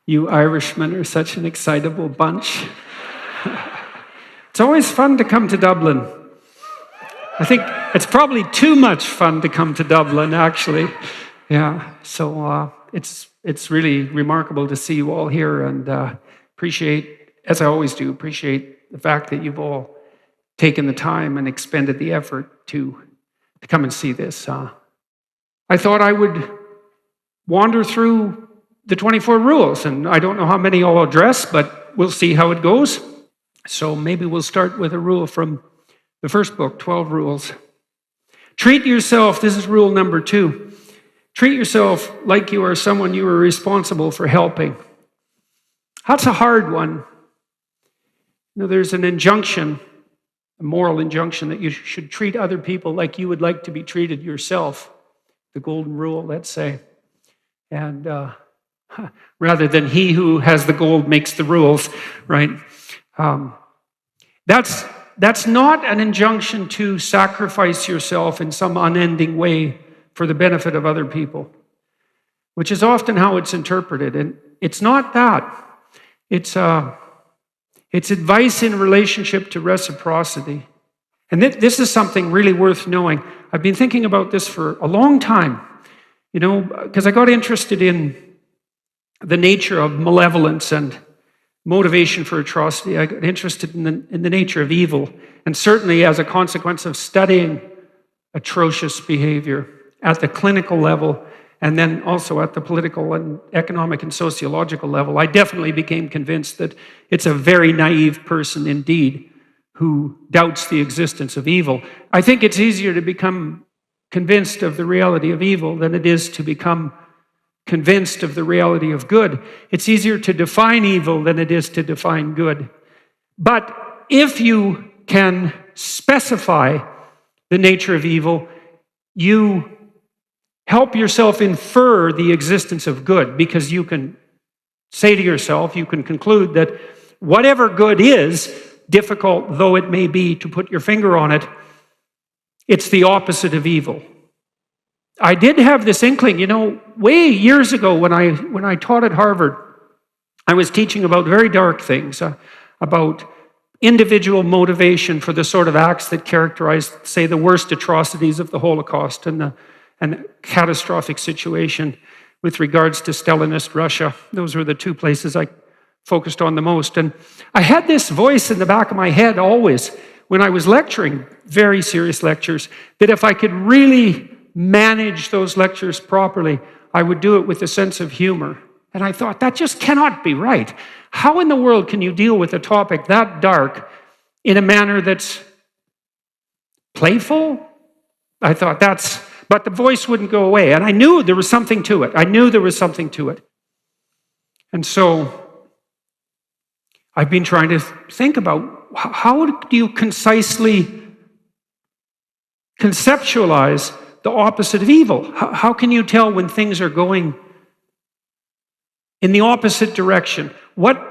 You Irishmen are such an excitable bunch. It's always fun to come to Dublin. I think it's probably too much fun to come to Dublin, actually. Yeah, so it's really remarkable to see you all here, and appreciate, as I always do, appreciate the fact that you've all taken the time and expended the effort to come and see this. I thought I would wander through the 24 rules, and I don't know how many I'll address, but we'll see how it goes. So maybe we'll start with a rule from the first book, 12 Rules. Treat yourself, this is rule number 2. Treat yourself like you are someone you are responsible for helping. That's a hard one. You know, there's an injunction, a moral injunction, that you should treat other people like you would like to be treated yourself. The golden rule, let's say. And rather than he who has the gold makes the rules, right? That's not an injunction to sacrifice yourself in some unending way for the benefit of other people, which is often how it's interpreted. And it's not that. It's advice in relationship to reciprocity. And this is something really worth knowing. I've been thinking about this for a long time, you know, because I got interested in the nature of malevolence and motivation for atrocity. I got interested in the nature of evil, and certainly as a consequence of studying atrocious behavior at the clinical level, and then also at the political and economic and sociological level, I definitely became convinced that it's a very naive person indeed who doubts the existence of evil. I think it's easier to become convinced of the reality of evil than it is to become convinced of the reality of good. It's easier to define evil than it is to define good. But if you can specify the nature of evil, you help yourself infer the existence of good, because you can say to yourself, you can conclude that whatever good is, difficult though it may be to put your finger on it, it's the opposite of evil. I did have this inkling, you know, way years ago when I taught at Harvard. I was teaching about very dark things, about individual motivation for the sort of acts that characterized, say, the worst atrocities of the Holocaust and the catastrophic situation with regards to Stalinist Russia. Those were the two places I focused on the most. And I had this voice in the back of my head always when I was lecturing, very serious lectures, that if I could really manage those lectures properly, I would do it with a sense of humor. And I thought, that just cannot be right. How in the world can you deal with a topic that dark in a manner that's playful? I thought but the voice wouldn't go away. And I knew there was something to it. And so I've been trying to think about how do you concisely conceptualize the opposite of evil? How can you tell when things are going in the opposite direction? What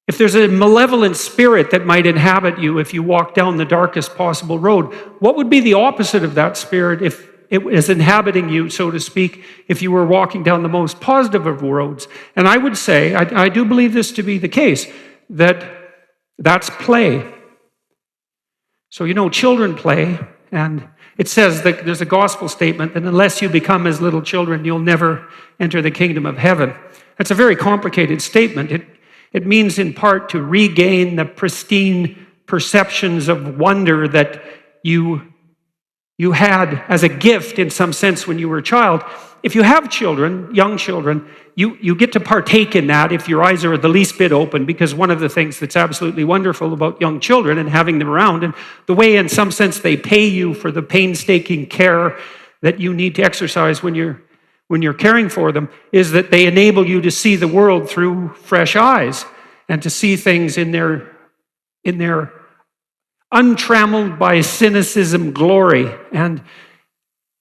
if there's a malevolent spirit that might inhabit you if you walk down the darkest possible road? What would be the opposite of that spirit if it was inhabiting you, so to speak, if you were walking down the most positive of roads? And I would say, I do believe this to be the case, that's play. So, you know, children play, and it says that there's a gospel statement that unless you become as little children, you'll never enter the kingdom of heaven. That's a very complicated statement. It means in part to regain the pristine perceptions of wonder that you had as a gift in some sense when you were a child. If you have children, young children, you get to partake in that if your eyes are the least bit open, because one of the things that's absolutely wonderful about young children and having them around, and the way in some sense they pay you for the painstaking care that you need to exercise when you're caring for them, is that they enable you to see the world through fresh eyes and to see things in their untrammeled by cynicism glory. And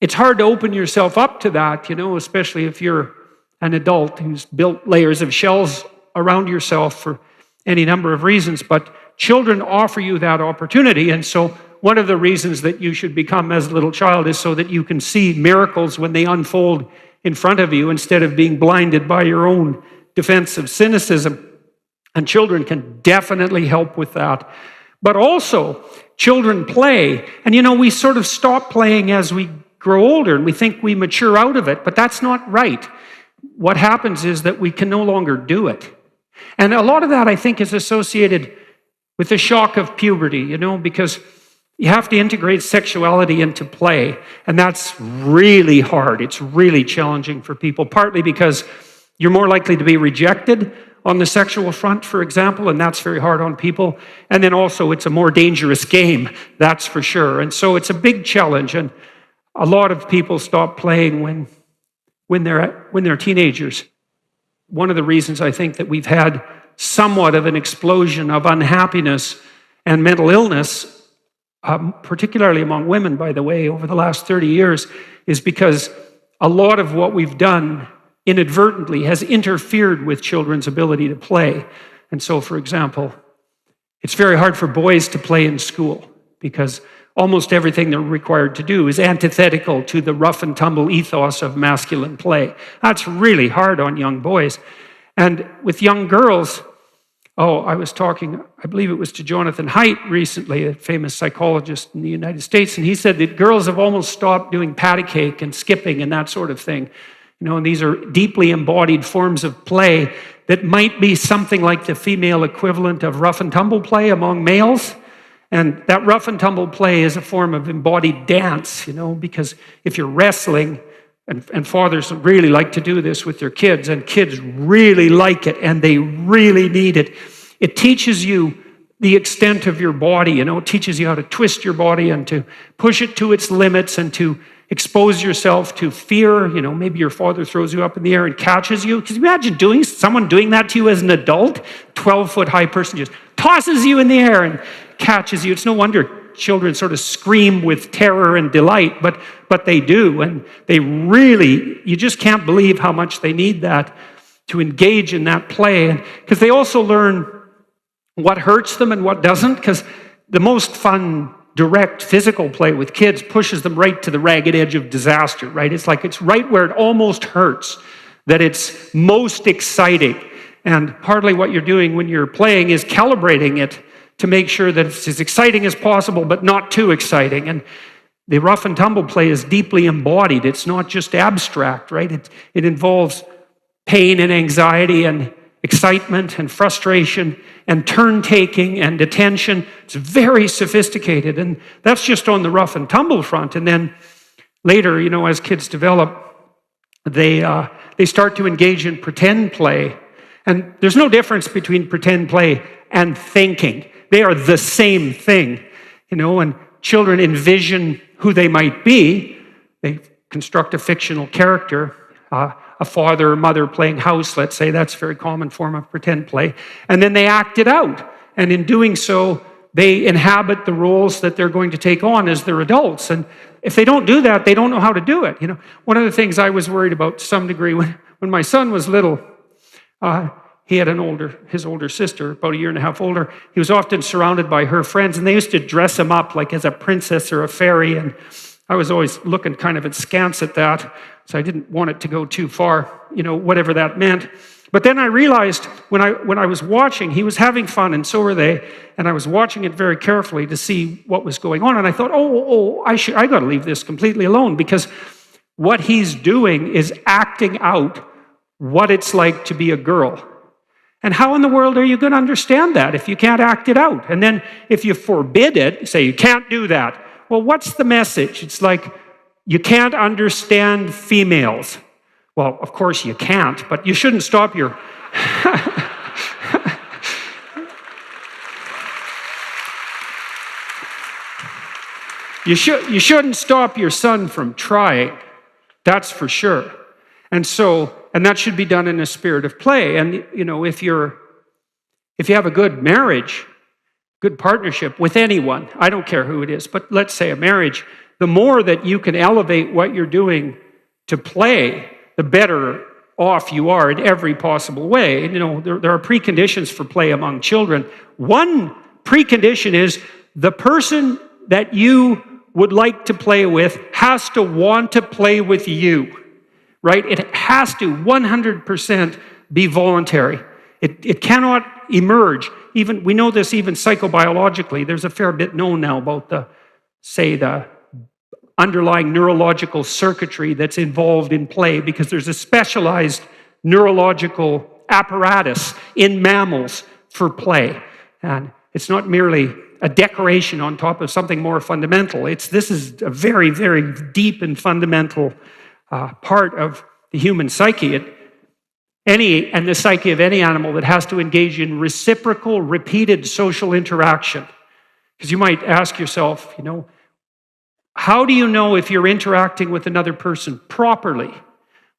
it's hard to open yourself up to that, you know, especially if you're an adult who's built layers of shells around yourself for any number of reasons. But children offer you that opportunity. And so one of the reasons that you should become as a little child is so that you can see miracles when they unfold in front of you, instead of being blinded by your own defensive cynicism. And children can definitely help with that. But also, children play. And we sort of stop playing as we grow older, and we think we mature out of it, but that's not right. What happens is that we can no longer do it. And a lot of that, I think, is associated with the shock of puberty, because you have to integrate sexuality into play, and that's really hard. It's really challenging for people, partly because you're more likely to be rejected on the sexual front, for example, and that's very hard on people. And then also, it's a more dangerous game, that's for sure. And so it's a big challenge, and a lot of people stop playing when they're teenagers. One of the reasons I think that we've had somewhat of an explosion of unhappiness and mental illness, particularly among women, by the way, over the last 30 years, is because a lot of what we've done inadvertently has interfered with children's ability to play. And so, for example, it's very hard for boys to play in school because almost everything they're required to do is antithetical to the rough and tumble ethos of masculine play. That's really hard on young boys. And with young girls, I was talking, I believe it was to Jonathan Haidt recently, a famous psychologist in the United States, and he said that girls have almost stopped doing patty cake and skipping and that sort of thing. And these are deeply embodied forms of play that might be something like the female equivalent of rough and tumble play among males. And that rough and tumble play is a form of embodied dance, because if you're wrestling, and fathers really like to do this with their kids, and kids really like it, and they really need it. It teaches you the extent of your body, it teaches you how to twist your body and to push it to its limits and to expose yourself to fear. Maybe your father throws you up in the air and catches you. Because imagine someone doing that to you as an adult. 12-foot high person just tosses you in the air and catches you. It's no wonder children sort of scream with terror and delight, but they do. And they really, you just can't believe how much they need that to engage in that play. Because they also learn what hurts them and what doesn't. Because the most fun, direct physical play with kids pushes them right to the ragged edge of disaster, right? It's right where it almost hurts that it's most exciting. And partly what you're doing when you're playing is calibrating it to make sure that it's as exciting as possible, but not too exciting. And the rough and tumble play is deeply embodied. It's not just abstract, right? It involves pain and anxiety and excitement and frustration and turn-taking and attention. It's very sophisticated, and that's just on the rough and tumble front. And then later, as kids develop, they start to engage in pretend play. And there's no difference between pretend play and thinking. They are the same thing, and children envision who they might be. They construct a fictional character, a father or mother playing house, let's say. That's a very common form of pretend play. And then they act it out. And in doing so, they inhabit the roles that they're going to take on as their adults. And if they don't do that, they don't know how to do it. One of the things I was worried about to some degree when my son was little, he had his older sister, about a year and a half older. He was often surrounded by her friends, and they used to dress him up like as a princess or a fairy. And I was always looking kind of askance at that, so I didn't want it to go too far, whatever that meant. But then I realized when I was watching, he was having fun, and so were they. And I was watching it very carefully to see what was going on. And I thought, I got to leave this completely alone, because what he's doing is acting out what it's like to be a girl. And how in the world are you going to understand that if you can't act it out? And then if you forbid it, say you can't do that, well, what's the message? It's like, you can't understand females. Well, of course you can't, but you shouldn't stop your... You shouldn't stop your son from trying, that's for sure. And that should be done in a spirit of play. And if you have a good marriage, good partnership with anyone, I don't care who it is, but let's say a marriage, the more that you can elevate what you're doing to play, the better off you are in every possible way. And, there are preconditions for play among children. One precondition is the person that you would like to play with has to want to play with you. Right? It has to 100% be voluntary. It cannot emerge. Even we know this even psychobiologically. There's a fair bit known now about the underlying neurological circuitry that's involved in play, because there's a specialized neurological apparatus in mammals for play. And it's not merely a decoration on top of something more fundamental. This is a very, very deep and fundamental part of the human psyche. And the psyche of any animal that has to engage in reciprocal, repeated social interaction. Because you might ask yourself, how do you know if you're interacting with another person properly?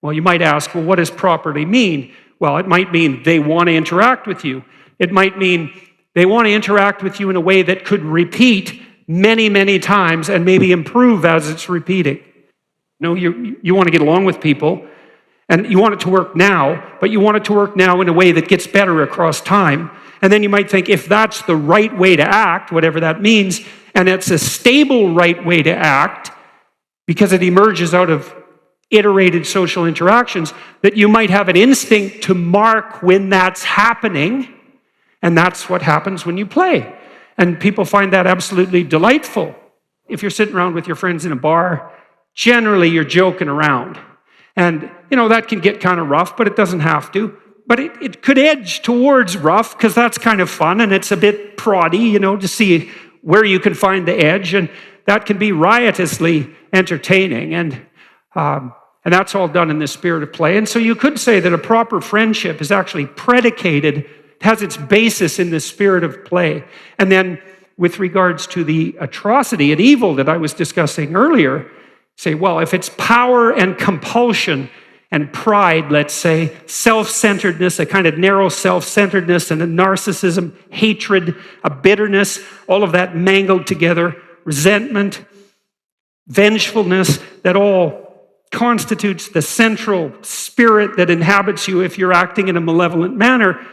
Well, you might ask, well, what does properly mean? Well, it might mean they want to interact with you. It might mean they want to interact with you in a way that could repeat many, many times and maybe improve as it's repeating. You want to get along with people, and you want it to work now, but you want it to work now in a way that gets better across time. And then you might think, if that's the right way to act, whatever that means, and it's a stable right way to act, because it emerges out of iterated social interactions, that you might have an instinct to mark when that's happening, and that's what happens when you play. And people find that absolutely delightful. If you're sitting around with your friends in a bar, generally you're joking around. And, that can get kind of rough, but it doesn't have to. But it could edge towards rough, because that's kind of fun, and it's a bit proddy, to see where you can find the edge, and that can be riotously entertaining. And that's all done in the spirit of play. And so you could say that a proper friendship is actually predicated, has its basis in the spirit of play. And then with regards to the atrocity and evil that I was discussing earlier, say, well, if it's power and compulsion and pride, let's say, self-centeredness, a kind of narrow self-centeredness and a narcissism, hatred, a bitterness, all of that mangled together, resentment, vengefulness, that all constitutes the central spirit that inhabits you if you're acting in a malevolent manner,